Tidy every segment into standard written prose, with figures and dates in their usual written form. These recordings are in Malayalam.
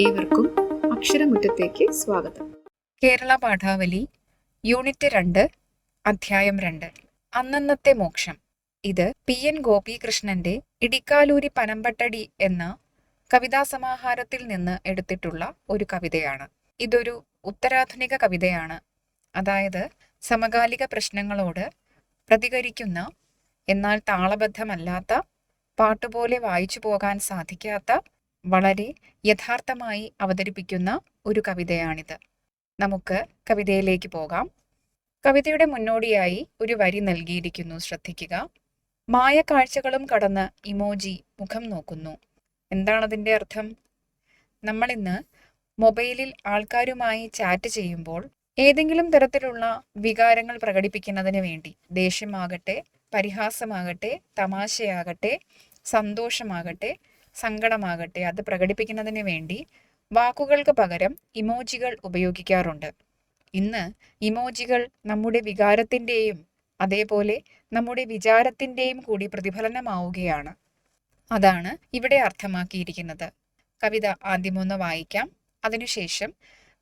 ഏവർക്കും അക്ഷരമുറ്റത്തേക്ക് സ്വാഗതം. കേരള പാഠാവലി യൂണിറ്റ് 2 അധ്യായം 2 അന്നന്നത്തെ മോക്ഷം. ഇത് PN ഗോപികൃഷ്ണന്റെ ഇടിക്കാലൂരി പനമ്പട്ടടി എന്ന കവിതാസമാഹാരത്തിൽ നിന്ന് എടുത്തിട്ടുള്ള ഒരു കവിതയാണ്. ഇതൊരു ഉത്തരാധുനിക കവിതയാണ്. അതായത് സമകാലിക പ്രശ്നങ്ങളോട് പ്രതികരിക്കുന്ന, എന്നാൽ താളബദ്ധമല്ലാത്ത, പാട്ടുപോലെ വായിച്ചു പോകാൻ സാധിക്കാത്ത, വളരെ യഥാർത്ഥമായി അവതരിപ്പിക്കുന്ന ഒരു കവിതയാണിത്. നമുക്ക് കവിതയിലേക്ക് പോകാം. കവിതയുടെ മുന്നോടിയായി ഒരു വരി നൽകിയിരിക്കുന്നു, ശ്രദ്ധിക്കുക. മായക്കാഴ്ചകളും കടന്ന് ഇമോജി മുഖം നോക്കുന്നു. എന്താണതിൻ്റെ അർത്ഥം? നമ്മളിന്ന് മൊബൈലിൽ ആൾക്കാരുമായി ചാറ്റ് ചെയ്യുമ്പോൾ ഏതെങ്കിലും തരത്തിലുള്ള വികാരങ്ങൾ പ്രകടിപ്പിക്കുന്നതിന് വേണ്ടി, ദേഷ്യമാകട്ടെ, പരിഹാസമാകട്ടെ, തമാശയാകട്ടെ, സന്തോഷമാകട്ടെ, സങ്കടമാകട്ടെ, അത് പ്രകടിപ്പിക്കുന്നതിന് വേണ്ടി വാക്കുകൾക്ക് പകരം ഇമോജികൾ ഉപയോഗിക്കാറുണ്ട്. ഇന്ന് ഇമോജികൾ നമ്മുടെ വികാരത്തിൻ്റെയും അതേപോലെ നമ്മുടെ വിചാരത്തിൻ്റെയും കൂടി പ്രതിഫലനമാവുകയാണ്. അതാണ് ഇവിടെ അർത്ഥമാക്കിയിരിക്കുന്നത്. കവിത ആദ്യമൊന്ന് വായിക്കാം, അതിനുശേഷം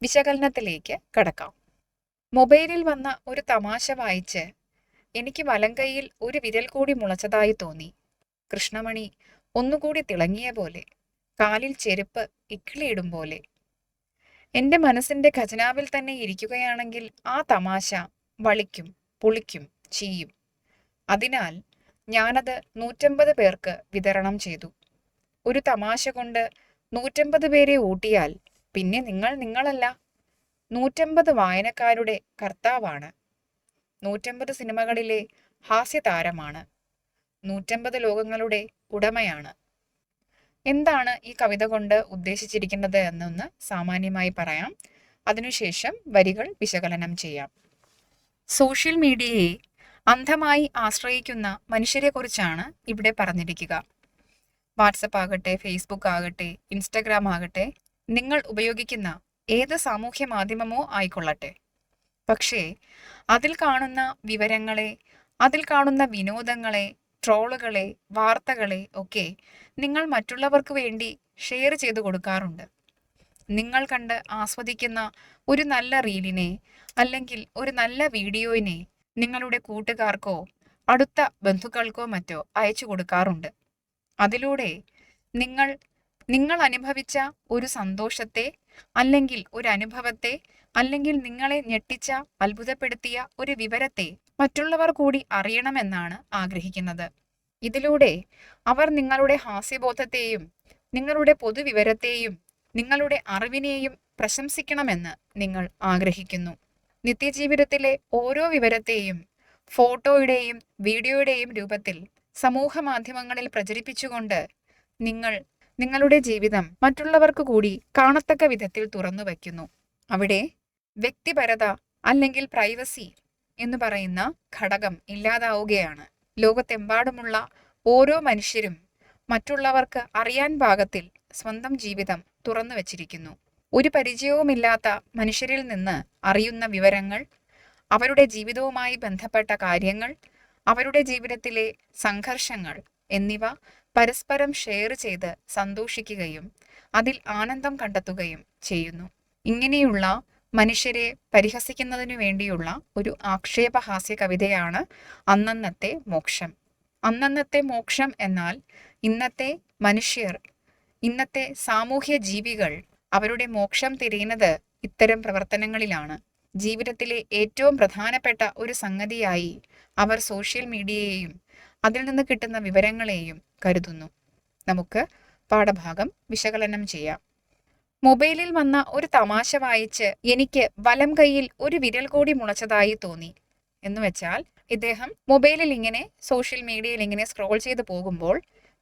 വിശകലനത്തിലേക്ക് കടക്കാം. മൊബൈലിൽ വന്ന ഒരു തമാശ വായിച്ച് എനിക്ക് വലങ്കൈയിൽ ഒരു വിരൽ കൂടി മുളച്ചതായി തോന്നി. കൃഷ്ണമണി ഒന്നുകൂടി തിളങ്ങിയ പോലെ, കാലിൽ ചെരുപ്പ് ഇക്കിളിയിടും പോലെ. എൻ്റെ മനസ്സിൻ്റെ ഖജനാവിൽ തന്നെ ഇരിക്കുകയാണെങ്കിൽ ആ തമാശ വളിക്കും, പുളിക്കും, ചീയും. അതിനാൽ ഞാനത് 150 പേർക്ക് വിതരണം ചെയ്തു. ഒരു തമാശ കൊണ്ട് 150 പേരെ ഊട്ടിയാൽ പിന്നെ നിങ്ങളല്ല, 150 വായനക്കാരുടെ കർത്താവാണ്, 150 സിനിമകളിലെ ഹാസ്യതാരമാണ്, 150 ലോകങ്ങളുടെ ഉടമയാണ്. എന്താണ് ഈ കവിത കൊണ്ട് ഉദ്ദേശിച്ചിരിക്കുന്നത് എന്നൊന്ന് സാമാന്യമായി പറയാം. അതിനുശേഷം വരികൾ വിശകലനം ചെയ്യാം. സോഷ്യൽ മീഡിയയെ അന്ധമായി ആശ്രയിക്കുന്ന മനുഷ്യരെക്കുറിച്ചാണ് ഇവിടെ പറഞ്ഞിരിക്കുക. വാട്സപ്പ് ആകട്ടെ, ഫേസ്ബുക്ക് ആകട്ടെ, ഇൻസ്റ്റഗ്രാം ആകട്ടെ, നിങ്ങൾ ഉപയോഗിക്കുന്ന ഏത് സാമൂഹ്യ മാധ്യമമോ ആയിക്കൊള്ളട്ടെ. പക്ഷേ അതിൽ കാണുന്ന വിവരങ്ങളെ, അതിൽ കാണുന്ന വിനോദങ്ങളെ, ട്രോളുകളെ, വാർത്തകളെ ഒക്കെ നിങ്ങൾ മറ്റുള്ളവർക്ക് വേണ്ടി ഷെയർ ചെയ്തു കൊടുക്കാറുണ്ട്. നിങ്ങൾ കണ്ട് ആസ്വദിക്കുന്ന ഒരു നല്ല റീലിനെ അല്ലെങ്കിൽ ഒരു നല്ല വീഡിയോയിനെ നിങ്ങളുടെ കൂട്ടുകാർക്കോ അടുത്ത ബന്ധുക്കൾക്കോ മറ്റോ അയച്ചു കൊടുക്കാറുണ്ട്. അതിലൂടെ നിങ്ങൾ അനുഭവിച്ച ഒരു സന്തോഷത്തെ അല്ലെങ്കിൽ ഒരു അനുഭവത്തെ അല്ലെങ്കിൽ നിങ്ങളെ ഞെട്ടിച്ച, അത്ഭുതപ്പെടുത്തിയ ഒരു വിവരത്തെ മറ്റുള്ളവർ കൂടി അറിയണമെന്നാണ് ആഗ്രഹിക്കുന്നത്. ഇതിലൂടെ അവർ നിങ്ങളുടെ ഹാസ്യബോധത്തെയും നിങ്ങളുടെ പൊതുവിവരത്തെയും നിങ്ങളുടെ അറിവിനെയും പ്രശംസിക്കണമെന്ന് നിങ്ങൾ ആഗ്രഹിക്കുന്നു. നിത്യജീവിതത്തിലെ ഓരോ വിവരത്തെയും ഫോട്ടോയുടെയും വീഡിയോയുടെയും രൂപത്തിൽ സമൂഹ മാധ്യമങ്ങളിൽ പ്രചരിപ്പിച്ചുകൊണ്ട് നിങ്ങളുടെ ജീവിതം മറ്റുള്ളവർക്ക് കൂടി കാണത്തക്ക വിധത്തിൽ തുറന്നു വയ്ക്കുന്നു. അവിടെ വ്യക്തിപരത അല്ലെങ്കിൽ പ്രൈവസി എന്ന് പറയുന്ന ഘടകം ഇല്ലാതാവുകയാണ്. ലോകത്തെമ്പാടുമുള്ള ഓരോ മനുഷ്യരും മറ്റുള്ളവർക്ക് അറിയാൻ പാകത്തിൽ സ്വന്തം ജീവിതം തുറന്നു വച്ചിരിക്കുന്നു. ഒരു പരിചയവുമില്ലാത്ത മനുഷ്യരിൽ നിന്ന് അറിയുന്ന വിവരങ്ങൾ, അവരുടെ ജീവിതവുമായി ബന്ധപ്പെട്ട കാര്യങ്ങൾ, അവരുടെ ജീവിതത്തിലെ സംഘർഷങ്ങൾ എന്നിവ പരസ്പരം ഷെയർ ചെയ്ത് സന്തോഷിക്കുകയും അതിൽ ആനന്ദം കണ്ടെത്തുകയും ചെയ്യുന്നു. ഇങ്ങനെയുള്ള മനുഷ്യരെ പരിഹസിക്കുന്നതിനു വേണ്ടിയുള്ള ഒരു ആക്ഷേപഹാസ്യ കവിതയാണ് അന്നന്നത്തെ മോക്ഷം. അന്നന്നത്തെ മോക്ഷം എന്നാൽ ഇന്നത്തെ മനുഷ്യർ, ഇന്നത്തെ സാമൂഹ്യ ജീവികൾ അവരുടെ മോക്ഷം തിരയുന്നത് ഇത്തരം പ്രവർത്തനങ്ങളിലാണ്. ജീവിതത്തിലെ ഏറ്റവും പ്രധാനപ്പെട്ട ഒരു സംഗതിയായി അവർ സോഷ്യൽ മീഡിയയെയും അതിൽ നിന്ന് കിട്ടുന്ന വിവരങ്ങളെയും കരുതുന്നു. നമുക്ക് പാഠഭാഗം വിശകലനം ചെയ്യാം. മൊബൈലിൽ വന്ന ഒരു തമാശ വായിച്ച് എനിക്ക് വലം കൈയിൽ ഒരു വിരൽ കൂടി മുളച്ചതായി തോന്നി എന്ന് വെച്ചാൽ, ഇദ്ദേഹം മൊബൈലിൽ ഇങ്ങനെ സോഷ്യൽ മീഡിയയിൽ ഇങ്ങനെ സ്ക്രോൾ ചെയ്ത് പോകുമ്പോൾ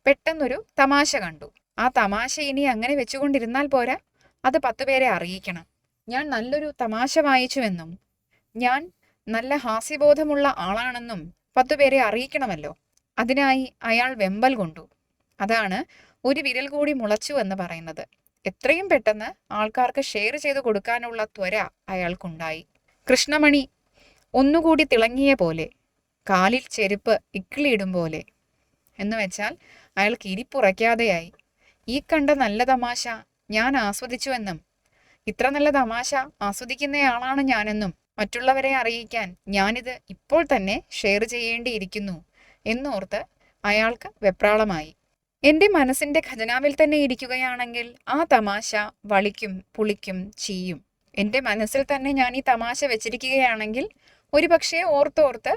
പെട്ടെന്നൊരു തമാശ കണ്ടു. ആ തമാശ ഇനി അങ്ങനെ വെച്ചുകൊണ്ടിരുന്നാൽ പോരാ, അത് 10 പേരെ അറിയിക്കണം. ഞാൻ നല്ലൊരു തമാശ വായിച്ചുവെന്നും ഞാൻ നല്ല ഹാസ്യബോധമുള്ള ആളാണെന്നും 10 പേരെ അറിയിക്കണമല്ലോ. അതിനായി അയാൾ വെമ്പൽ കൊണ്ടു. അതാണ് ഒരു വിരൽ കൂടി മുളച്ചു എന്ന് പറയുന്നത്. എത്രയും പെട്ടെന്ന് ആൾക്കാർക്ക് ഷെയർ ചെയ്ത് കൊടുക്കാനുള്ള ത്വര അയാൾക്കുണ്ടായി. കൃഷ്ണമണി ഒന്നുകൂടി തിളങ്ങിയ പോലെ, കാലിൽ ചെരുപ്പ് ഇക്കിളിയിടും പോലെ എന്ന് വെച്ചാൽ അയാൾക്ക് ഇരിപ്പുറയ്ക്കാതെയായി. ഈ കണ്ട നല്ല തമാശ ഞാൻ ആസ്വദിച്ചുവെന്നും ഇത്ര നല്ല തമാശ ആസ്വദിക്കുന്നയാളാണ് ഞാനെന്നും മറ്റുള്ളവരെ അറിയിക്കാൻ ഞാനിത് ഇപ്പോൾ തന്നെ ഷെയർ ചെയ്യേണ്ടിയിരിക്കുന്നു എന്നോർത്ത് അയാൾക്ക് വെപ്രാളമായി. എന്റെ മനസ്സിന്റെ ഖജനാവിൽ തന്നെ ഇരിക്കുകയാണെങ്കിൽ ആ തമാശ വളിക്കും പുളിക്കും ചീയും. എന്റെ മനസ്സിൽ തന്നെ ഞാൻ ഈ തമാശ വെച്ചിരിക്കുകയാണെങ്കിൽ ഒരുപക്ഷെ ഓർത്തോർത്ത്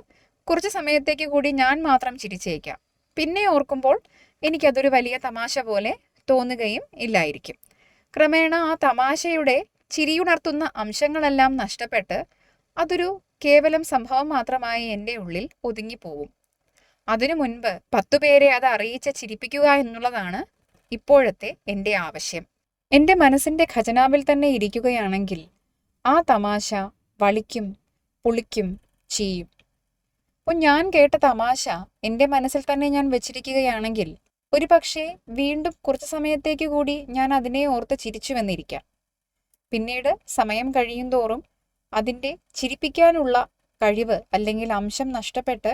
കുറച്ചു സമയത്തേക്ക് കൂടി ഞാൻ മാത്രം ചിരിച്ചേക്കാം. പിന്നെ ഓർക്കുമ്പോൾ എനിക്കതൊരു വലിയ തമാശ പോലെ തോന്നുകയും ഇല്ലായിരിക്കും. ക്രമേണ ആ തമാശയുടെ ചിരിയുണർത്തുന്ന അംശങ്ങളെല്ലാം നഷ്ടപ്പെട്ട് അതൊരു കേവലം സംഭവം മാത്രമായി എൻ്റെ ഉള്ളിൽ ഒതുങ്ങിപ്പോവും. അതിനു മുൻപ് 10 പേരെ അത് അറിയിച്ച് ചിരിപ്പിക്കുക എന്നുള്ളതാണ് ഇപ്പോഴത്തെ എൻ്റെ ആവശ്യം. എൻ്റെ മനസ്സിൻ്റെ ഖജനാവിൽ തന്നെ ഇരിക്കുകയാണെങ്കിൽ ആ തമാശ വളിക്കും പുളിക്കും ചീയും. അപ്പോൾ ഞാൻ കേട്ട തമാശ എൻ്റെ മനസ്സിൽ തന്നെ ഞാൻ വെച്ചിരിക്കുകയാണെങ്കിൽ ഒരു പക്ഷേ വീണ്ടും കുറച്ച് സമയത്തേക്ക് കൂടി ഞാൻ അതിനെ ഓർത്ത് ചിരിച്ചുവെന്നിരിക്കാം. പിന്നീട് സമയം കഴിയും തോറും അതിൻ്റെ ചിരിപ്പിക്കാനുള്ള കഴിവ് അല്ലെങ്കിൽ അംശം നഷ്ടപ്പെട്ട്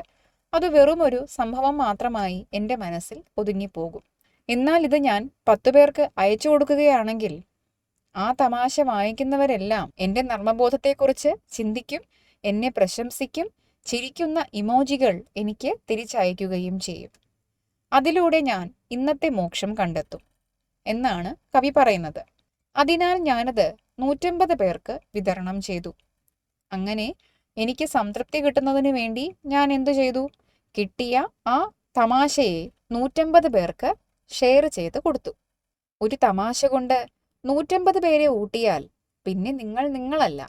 അത് വെറുമൊരു സംഭവം മാത്രമായി എൻ്റെ മനസ്സിൽ ഒതുങ്ങിപ്പോകും. എന്നാൽ ഇത് ഞാൻ 10 പേർക്ക് അയച്ചു കൊടുക്കുകയാണെങ്കിൽ ആ തമാശ വായിക്കുന്നവരെല്ലാം എൻ്റെ നർമ്മബോധത്തെക്കുറിച്ച് ചിന്തിക്കും, എന്നെ പ്രശംസിക്കും, ചിരിക്കുന്ന ഇമോജികൾ എനിക്ക് തിരിച്ചയക്കുകയും ചെയ്യും. അതിലൂടെ ഞാൻ ഇന്നത്തെ മോക്ഷം കണ്ടെത്തും എന്നാണ് കവി പറയുന്നത്. അതിനാൽ ഞാനത് 150 പേർക്ക് വിതരണം ചെയ്തു. അങ്ങനെ എനിക്ക് സംതൃപ്തി കിട്ടുന്നതിന് വേണ്ടി ഞാൻ എന്തു ചെയ്തു? കിട്ടിയ ആ തമാശയെ 150 പേർക്ക് ഷെയർ ചെയ്ത് കൊടുത്തു. ഒരു തമാശ കൊണ്ട് 150 പേരെ ഊട്ടിയാൽ പിന്നെ നിങ്ങൾ നിങ്ങളല്ല,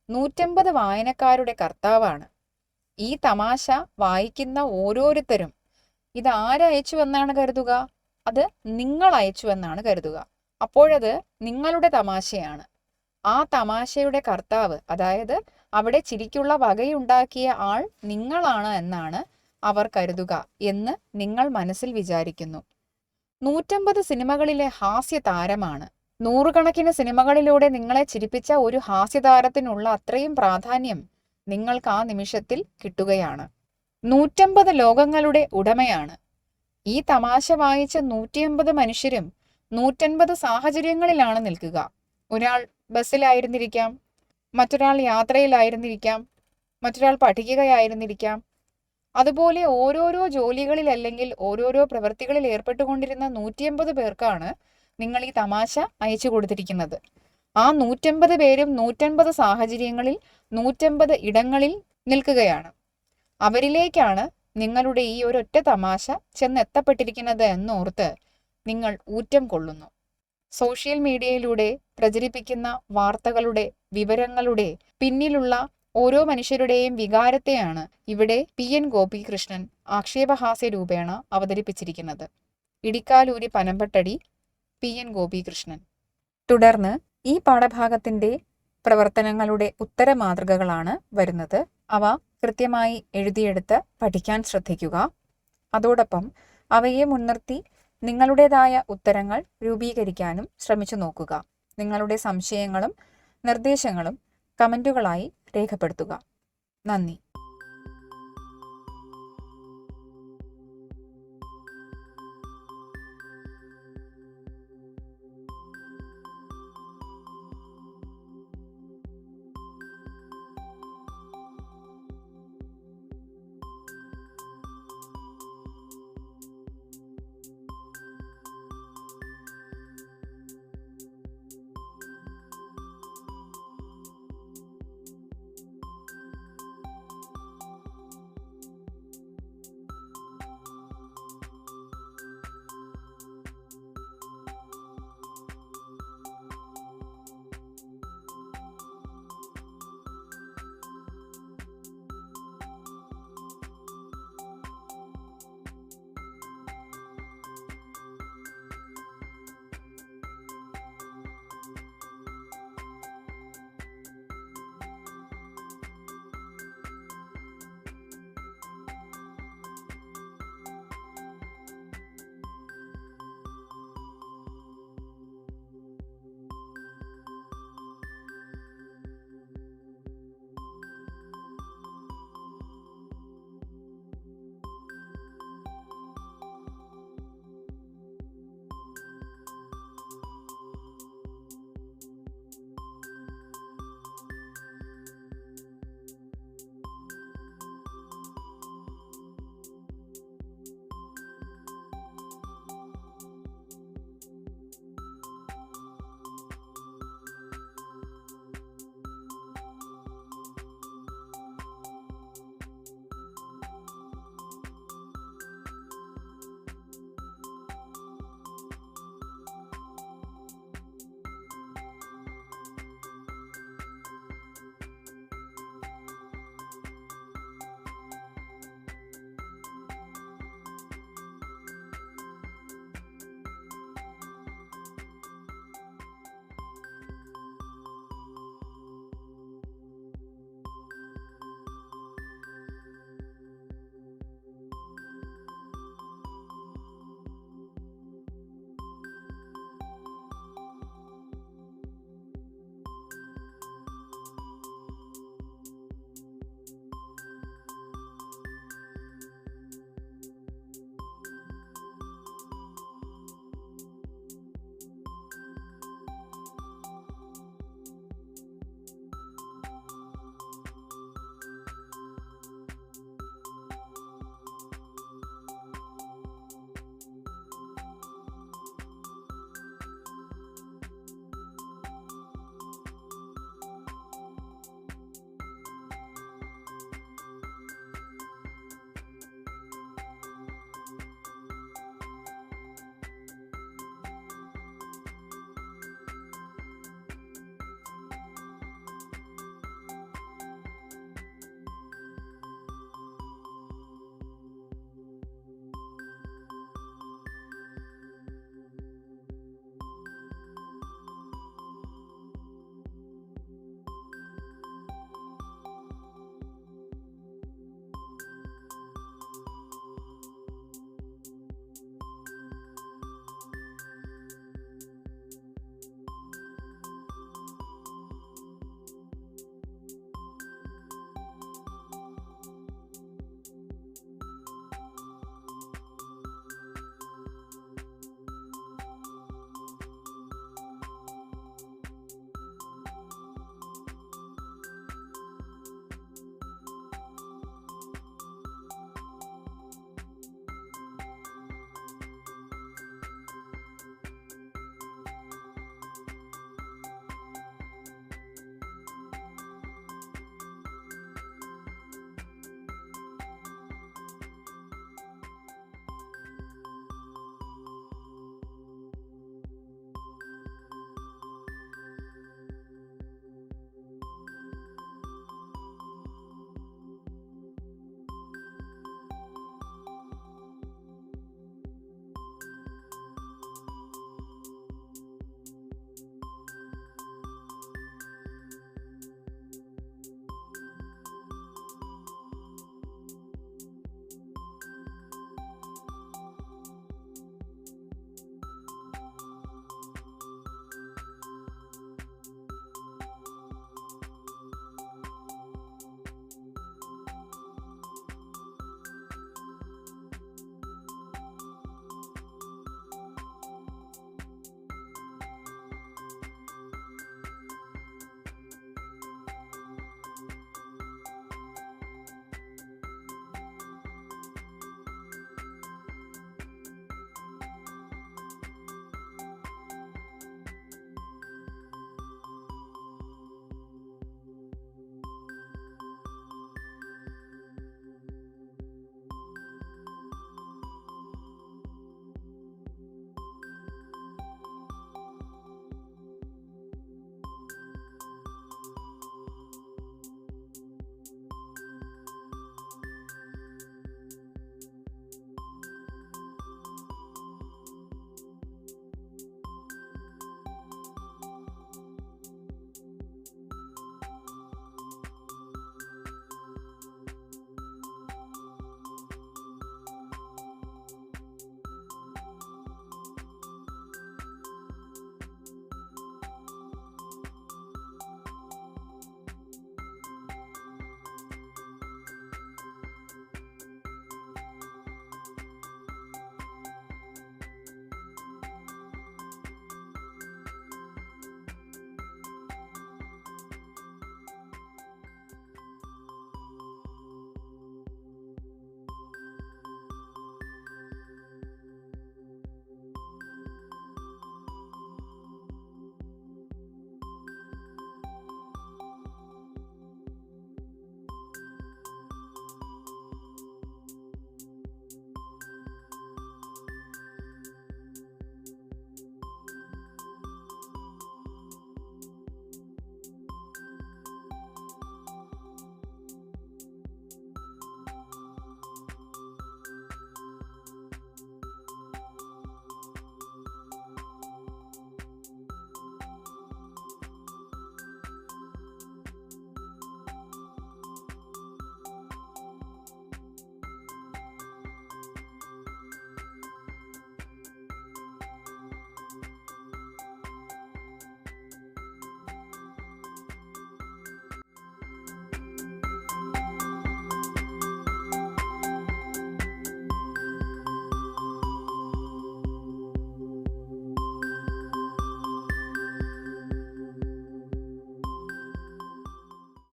150 വായനക്കാരുടെ കർത്താവാണ്. ഈ തമാശ വായിക്കുന്ന ഓരോരുത്തരും ഇത് ആരയച്ചുവെന്നാണ് കരുതുക? അത് നിങ്ങൾ അയച്ചുവെന്നാണ് കരുതുക. അപ്പോഴത് നിങ്ങളുടെ തമാശയാണ്. ആ തമാശയുടെ കർത്താവ്, അതായത് അവിടെ ചിരിക്കുള്ള വകയുണ്ടാക്കിയ ആൾ നിങ്ങളാണ് എന്നാണ് അവർ കരുതുക എന്ന് നിങ്ങൾ മനസ്സിൽ വിചാരിക്കുന്നു. 150 സിനിമകളിലെ ഹാസ്യ താരമാണ്. 100 കണക്കിന് സിനിമകളിലൂടെ നിങ്ങളെ ചിരിപ്പിച്ച ഒരു ഹാസ്യതാരത്തിനുള്ള അത്രയും പ്രാധാന്യം നിങ്ങൾക്ക് ആ നിമിഷത്തിൽ കിട്ടുകയാണ്. 150 ലോകങ്ങളുടെ ഉടമയാണ്. ഈ തമാശ വായിച്ച 150 മനുഷ്യരും 150 സാഹചര്യങ്ങളിലാണ് നിൽക്കുക. ഒരാൾ ബസ്സിലായിരുന്നിരിക്കാം, മറ്റൊരാൾ യാത്രയിലായിരുന്നിരിക്കാം, മറ്റൊരാൾ പഠിക്കുകയായിരുന്നിരിക്കാം. അതുപോലെ ഓരോരോ ജോലികളിൽ അല്ലെങ്കിൽ ഓരോരോ പ്രവൃത്തികളിൽ ഏർപ്പെട്ടുകൊണ്ടിരുന്ന 150 പേർക്കാണ് നിങ്ങൾ ഈ തമാശ അയച്ചു കൊടുത്തിരിക്കുന്നത്. ആ 150 പേരും 150 സാഹചര്യങ്ങളിൽ 150 ഇടങ്ങളിൽ നിൽക്കുകയാണ്. അവരിലേക്കാണ് നിങ്ങളുടെ ഈ ഒരൊറ്റ തമാശ ചെന്നെത്തപ്പെട്ടിരിക്കുന്നത് എന്നോർത്ത് നിങ്ങൾ ഊറ്റം കൊള്ളുന്നു. സോഷ്യൽ മീഡിയയിലൂടെ പ്രചരിപ്പിക്കുന്ന വാർത്തകളുടെ വിവരങ്ങളുടെ പിന്നിലുള്ള ഓരോ മനുഷ്യരുടെയും വികാരത്തെയാണ് ഇവിടെ PN ഗോപികൃഷ്ണൻ ആക്ഷേപഹാസ്യ രൂപേണ അവതരിപ്പിച്ചിരിക്കുന്നത്. ഇടിക്കാലൂരി പനമ്പട്ടടി PN ഗോപികൃഷ്ണൻ. തുടർന്ന് ഈ പാഠഭാഗത്തിന്റെ പ്രവർത്തനങ്ങളുടെ ഉത്തര മാതൃകകളാണ് വരുന്നത്. അവ കൃത്യമായി എഴുതിയെടുത്ത് പഠിക്കാൻ ശ്രദ്ധിക്കുക. അതോടൊപ്പം അവയെ മുൻനിർത്തി നിങ്ങളുടേതായ ഉത്തരങ്ങൾ രൂപീകരിക്കാനും ശ്രമിച്ചു നോക്കുക. നിങ്ങളുടെ സംശയങ്ങളും നിർദ്ദേശങ്ങളും കമന്റുകളായി രേഖപ്പെടുത്തുക. നന്ദി.